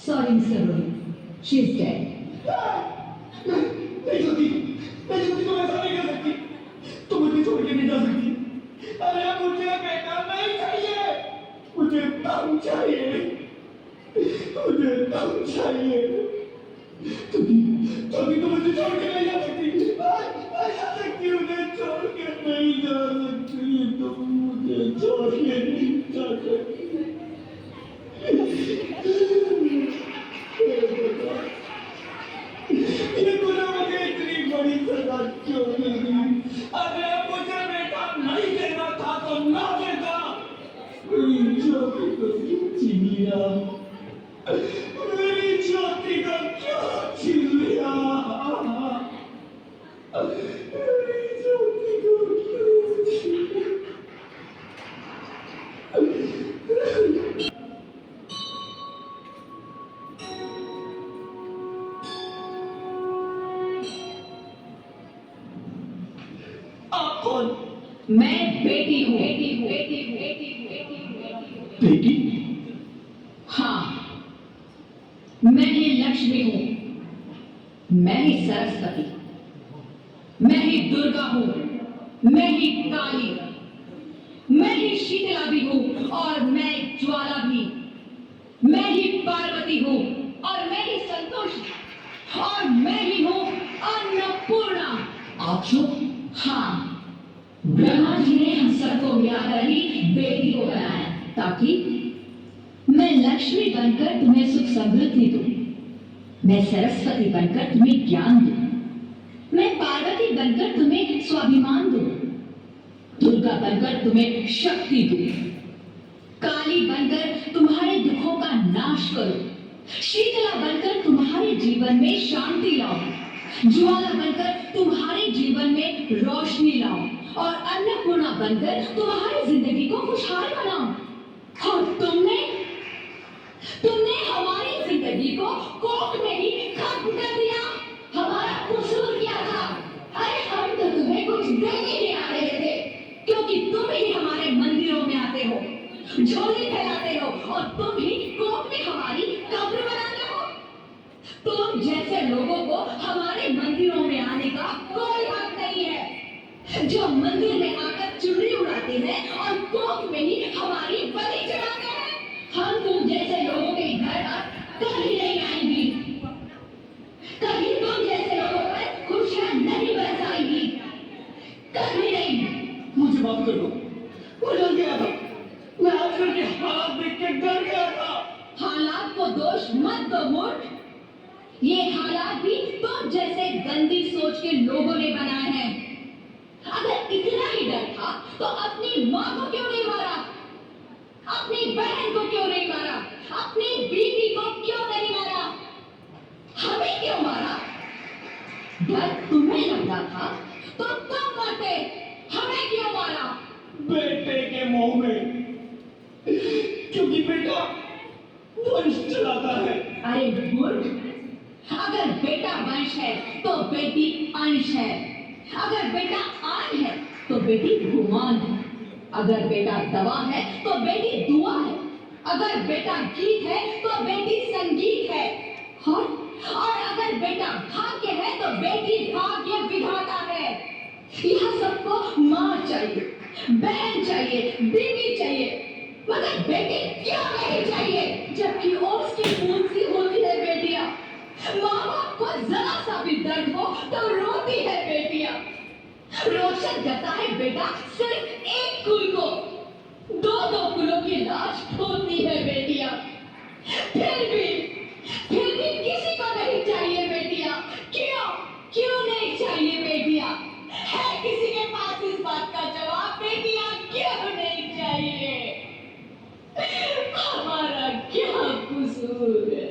Sorry, Mr. Rohit. She's dead. नहीं ज्योति, नहीं ज्योति, तुम ऐसा नहीं कर सकती। तुम मुझे छोड़ के नहीं जा सकती। अरे मुझे बेटा नहीं चाहिए, मुझे दम चाहिए, मुझे दम चाहिए। ज्योति, ज्योति, तुम मुझे छोड़ के नहीं जा सकती। नहीं जा सकती, मुझे छोड़ के नहीं जा सकती। तुम मुझे छोड़ के नहीं जा सकती। ये तूने मुझे इतनी बड़ी सजा क्यों दी? अरे मुझे बेटा नहीं देना था तो ना देता। मेरी ज्योति को क्यों छीन लिया? मेरी ज्योति को क्यों छीन लिया? मेरी ज्योति को क्यों छीन लिया? आप कौन? मैं बेटी हूँ। बेटी? हाँ, मैं ही लक्ष्मी हूँ, मैं ही सरस्वती, मैं ही दुर्गा हूँ, मैं ही काली, मैं ही शीतला भी हूँ और मैं ज्वाला भी, मैं ही पार्वती हूँ और मैं ही संतोषी और मैं ही हूँ अन्नपूर्णा। आप सब? हाँ, ब्रह्मा जी ने हम सबको मिलाकर ही बेटी को बनाया ताकि मैं लक्ष्मी बनकर तुम्हें सुख समृद्धि दूं, मैं सरस्वती बनकर तुम्हें ज्ञान दूं, मैं पार्वती बनकर तुम्हें स्वाभिमान दूं, दुर्गा बनकर तुम्हें शक्ति दूं, काली बनकर तुम्हारे दुखों का नाश करूं, शीतला बनकर तुम्हारे जीवन में शांति लाऊं, ज्वाला बनकर तुम्हारे जीवन में रोशनी लाऊं और अन्नपूर्णा बनकर तुम्हारी जिंदगी को खुशहाल बनाऊं। और तुमने हमारी जिंदगी को कोख में ही खत्म कर दिया। हमारा कसूर क्या था? अरे हम तो तुम्हें कुछ देने नहीं आ रहे थे, क्योंकि तुम ही हमारे मंदिरों में आते हो, झोली फैलाते हो और तुम ही कोख में हमारी कब्र बनाते हो। तुम जैसे लोगों को हमारे मंदिरों में आने का कोई हक नहीं है, जो मंदिर में आकर चुनरी उड़ाते हैं और कोख में ही हमारी बलि चढ़ाते हैं। हम तुम जैसे लोगों के घर अब कभी नहीं आएंगी, कभी तुम जैसे लोगों पर खुशियां नहीं बरसाएंगी, कभी नहीं। मुझे माफ कर दो, मैं डर गया था। मैं आजकल के हालात देख के डर गया था। हालात को दोष मत दो मूर्ख, ये हालात भी तुम जैसे गंदी सोच के लोगों ने बनाए हैं। अगर इतना ही डर था तो अपनी माँ को क्यों नहीं मारा, अपनी बहन को क्यों नहीं मारा, अपनी बीवी को क्यों नहीं मारा, हमें क्यों मारा? डर तुम्हें लग रहा था तो तुम मरते, हमें क्यों मारा? बेटे के मुंह में, क्योंकि बेटा वंश चलाता है। अरे मूर्ख, अगर बेटा वंश है तो बेटी अंश है, अगर बेटा आन है तो बेटी गुमान है, अगर बेटा दवा है तो बेटी दुआ है, अगर बेटा गीत है तो बेटी संगीत है, और अगर बेटा भाग्य है तो बेटी भाग्य विधाता है। यह सबको माँ चाहिए, बहन चाहिए, बीवी चाहिए, मगर बेटी क्यों नहीं चाहिए? जबकि उसकी खून सी होती है बेटियां, माँ बाप को जरा सा भी दर्द हो तो रोती है बेटियां, रोशन करता है बेटा सिर्फ एक कुल को, दो कुलों की लाश ढोती है बेटियां। फिर भी किसी को नहीं चाहिए बेटियां। क्यों नहीं चाहिए बेटियां? है किसी के पास इस बात का जवाब? बेटियां क्यों नहीं चाहिए? हमारा क्या कसूर है?